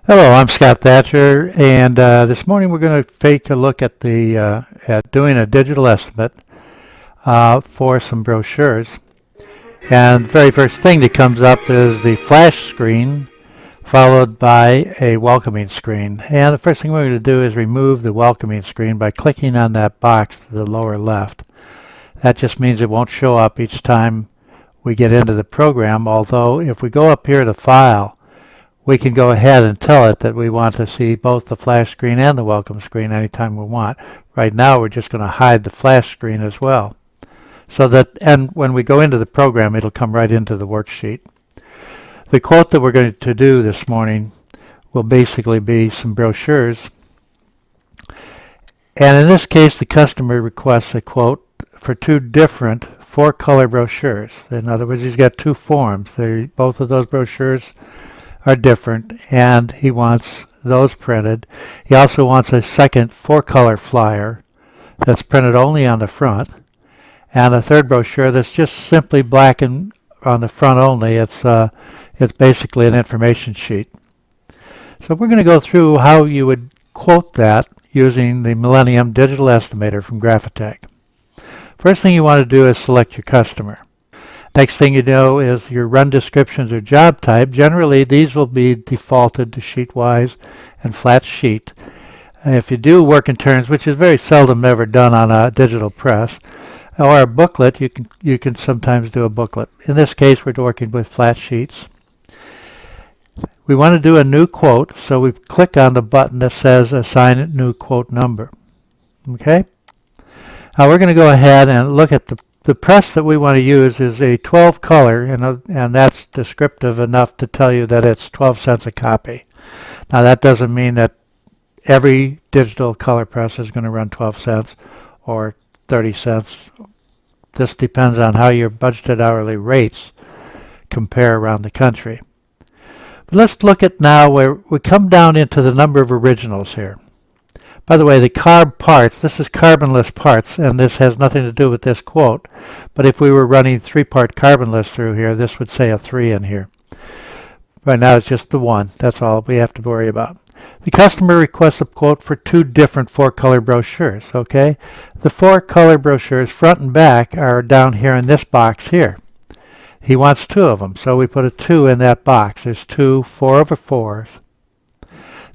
Hello, I'm Scott Thatcher, and this morning we're going to take a look at at doing a digital estimate for some brochures. And the very first thing that comes up is the flash screen, followed by a welcoming screen. And the first thing we're going to do is remove the welcoming screen by clicking on that box to the lower left. That just means it won't show up each time we get into the program, although if we go up here to File, we can go ahead and tell it that we want to see both the flash screen and the welcome screen anytime we want. Right now we're just going to hide the flash screen as well. And when we go into the program, it'll come right into the worksheet. The quote that we're going to do this morning will basically be some brochures. And in this case, the customer requests a quote for two different 4-color brochures. In other words, he's got two forms. Both of those brochures are different, and he wants those printed. He also wants a second 4-color flyer that's printed only on the front, and a third brochure that's just simply black and on the front only. It's basically an information sheet. So we're going to go through how you would quote that using the Millennium Digital Estimator from GraphiTech. First thing you want to do is select your customer. Next thing you know is your run descriptions or job type. Generally, these will be defaulted to sheet-wise and flat sheet. If you do work in turns, which is very seldom ever done on a digital press, or a booklet, you can sometimes do a booklet. In this case, we're working with flat sheets. We want to do a new quote, so we click on the button that says Assign a New Quote Number. Okay? Now we're going to go ahead and look at the press that we want to use is a 12 color, and that's descriptive enough to tell you that it's 12 cents a copy. Now that doesn't mean that every digital color press is going to run 12 cents or 30 cents. This depends on how your budgeted hourly rates compare around the country. But let's look at now where we come down into the number of originals here. By the way, the carb parts, this is carbonless parts, and this has nothing to do with this quote. But if we were running 3-part carbonless through here, this would say a 3 in here. Right now it's just the 1. That's all we have to worry about. The customer requests a quote for two different 4-color brochures, okay? The 4-color brochures, front and back, are down here in this box here. He wants 2 of them, so we put a 2 in that box. There's 2 4/4s.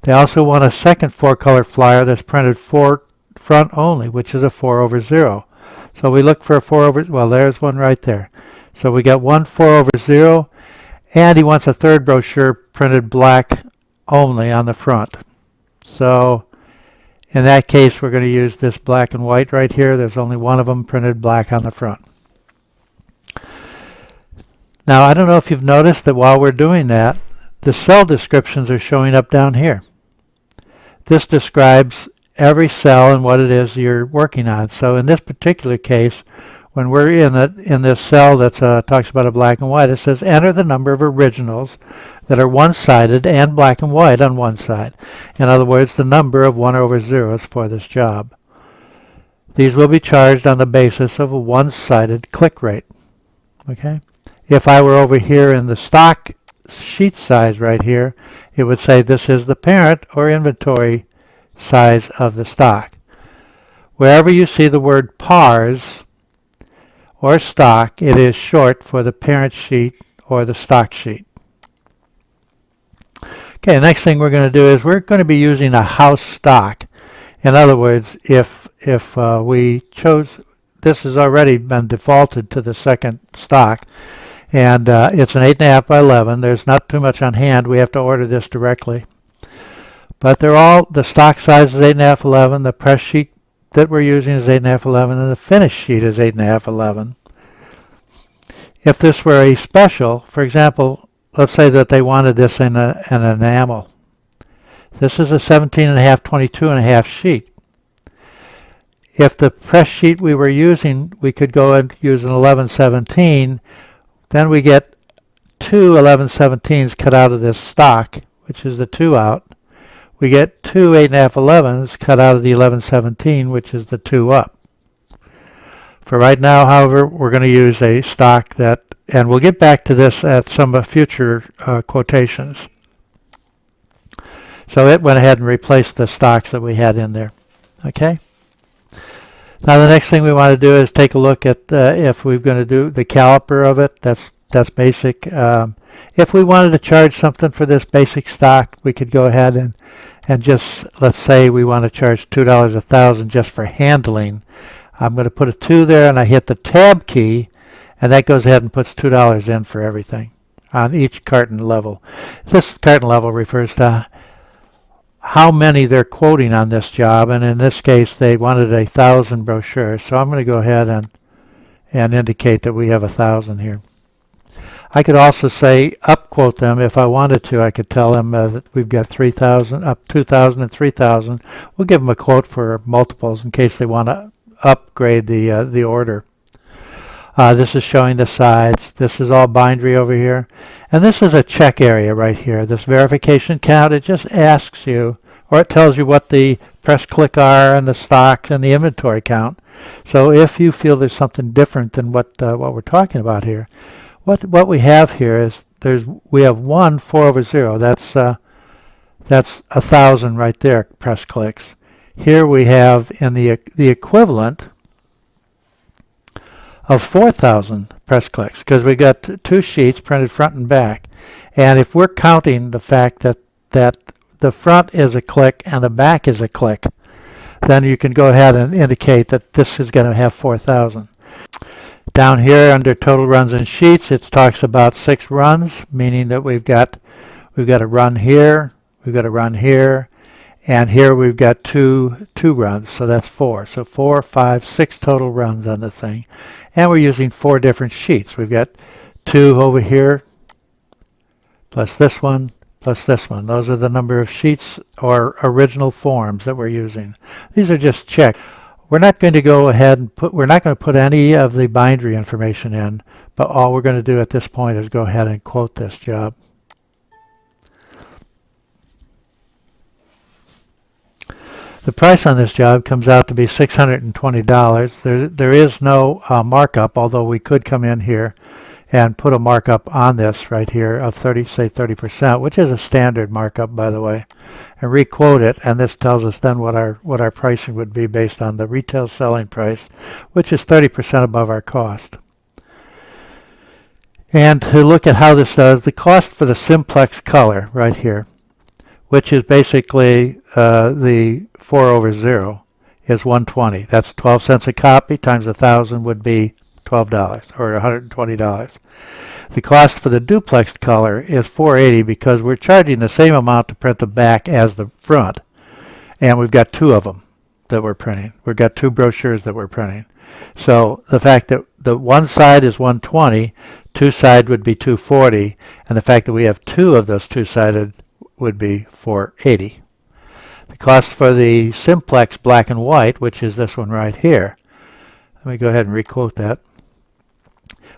They also want a second 4-color flyer that's printed front only, which is a 4/0. So we look for a well, there's one right there. So we got one 4/0, and he wants a third brochure printed black only on the front. So in that case, we're going to use this black and white right here. There's only one of them printed black on the front. Now, I don't know if you've noticed that while we're doing that, the cell descriptions are showing up down here. This describes every cell and what it is you're working on. So in this particular case, when we're in this cell that talks about a black and white, it says enter the number of originals that are one-sided and black and white on one side. In other words, the number of 1/0s for this job. These will be charged on the basis of a one-sided click rate. Okay? If I were over here in the stock sheet size right here, it would say this is the parent or inventory size of the stock. Wherever you see the word pars or stock, it is short for the parent sheet or the stock sheet. Okay, the next thing we're going to do is we're going to be using a house stock. In other words, if we chose, this has already been defaulted to the second stock, and it's an 8.5 by 11. There's not too much on hand. We have to order this directly. But the stock size is 8.5 11. The press sheet that we're using is 8.5 11, and the finish sheet is 8.5 11. If this were a special, for example, let's say that they wanted this in an enamel. This is a 17.5 22.5 sheet. If the press sheet we were using, we could go and use an 11/17. Then we get 2 11/17s cut out of this stock, which is the 2 out. We get 2 8.5 11s cut out of the 11/17, which is the 2 up. For right now, however, we're going to use a stock that, and we'll get back to this at some future quotations. So it went ahead and replaced the stocks that we had in there. Okay. Now the next thing we want to do is take a look at if we're going to do the caliper of it. That's basic. If we wanted to charge something for this basic stock, we could go ahead and just, let's say we want to charge $2 a thousand just for handling. I'm going to put a 2 there, and I hit the tab key, and that goes ahead and puts $2 in for everything on each carton level. This carton level refers to how many they're quoting on this job, and in this case they wanted 1,000 brochures. So I'm going to go ahead and indicate that we have 1,000 here. I could also say up quote them if I wanted to. I could tell them that we've got 3,000, up 2,000 and 3,000. We'll give them a quote for multiples in case they want to upgrade the order. This is showing the sides. This is all bindery over here. And this is a check area right here. This verification count, it just asks you, or it tells you what the press click are and the stocks and the inventory count. So if you feel there's something different than what we're talking about here, what we have here is we have 4/0. That's 1,000 right there, press clicks. Here we have in the equivalent of 4,000 press clicks, because we got two sheets printed front and back. And if we're counting the fact that the front is a click and the back is a click, then you can go ahead and indicate that this is going to have 4,000. Down here under total runs and sheets, it talks about 6 runs, meaning that we've got a run here, we've got a run here, and here we've got two runs, so that's 4. So 4, 5, 6 total runs on the thing. And we're using 4 different sheets. We've got 2 over here, plus this one, plus this one. Those are the number of sheets or original forms that we're using. These are just checked. We're not going to go ahead and we're not going to put any of the bindery information in, but all we're going to do at this point is go ahead and quote this job. The price on this job comes out to be $620. There is no markup, although we could come in here and put a markup on this right here of 30%, which is a standard markup, by the way, and requote it, and this tells us then what our pricing would be based on the retail selling price, which is 30% above our cost. And to look at how this does, the cost for the simplex color right here, which is basically the 4/0, is $120. That's 12 cents a copy times 1,000 would be $12 or $120. The cost for the duplexed color is $480 because we're charging the same amount to print the back as the front, and we've got 2 of them that we're printing. We've got 2 brochures that we're printing. So the fact that the one side is $120, 2 side would be $240, and the fact that we have 2 of those 2-sided would be $480. The cost for the simplex black and white, which is this one right here, let me go ahead and requote that,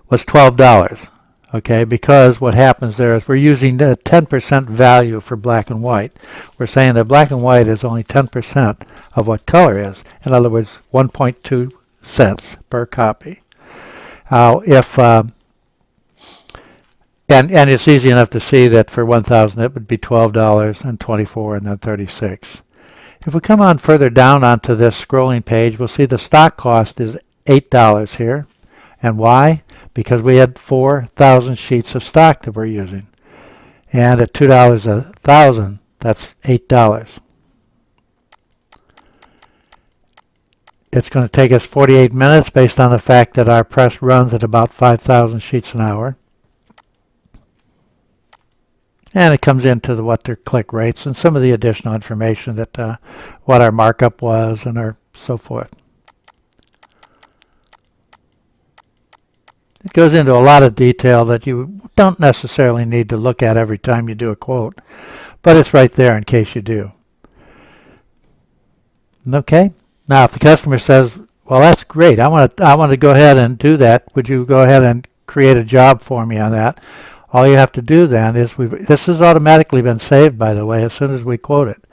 was $12. Okay, because what happens there is we're using the 10% value for black and white. We're saying that black and white is only 10% of what color is. In other words, 1.2 cents per copy. And it's easy enough to see that for 1,000 it would be $12 and 24 and then 36. If we come on further down onto this scrolling page, we'll see the stock cost is $8 here. And why? Because we had 4,000 sheets of stock that we're using. And at $2 a thousand, that's $8. It's going to take us 48 minutes based on the fact that our press runs at about 5,000 sheets an hour. And it comes into what their click rates and some of the additional information that what our markup was and our so forth. It goes into a lot of detail that you don't necessarily need to look at every time you do a quote, but it's right there in case you do. Okay. Now, if the customer says, "Well, that's great. I want to go ahead and do that. Would you go ahead and create a job for me on that?" All you have to do then is this has automatically been saved, by the way, as soon as we quote it.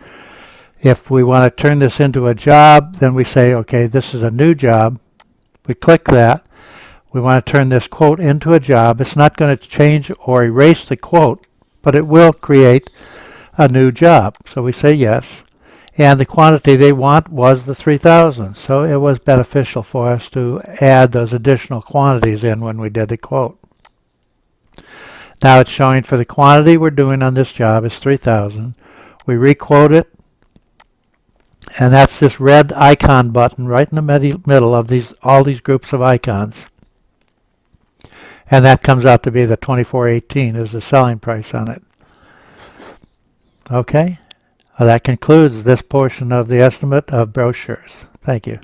If we want to turn this into a job, then we say, okay, this is a new job. We click that. We want to turn this quote into a job. It's not going to change or erase the quote, but it will create a new job. So we say yes. And the quantity they want was the 3,000. So it was beneficial for us to add those additional quantities in when we did the quote. Now it's showing for the quantity we're doing on this job is 3,000. We requote it, and that's this red icon button right in the middle of all these groups of icons. And that comes out to be the 24.18 is the selling price on it. Okay, that concludes this portion of the estimate of brochures. Thank you.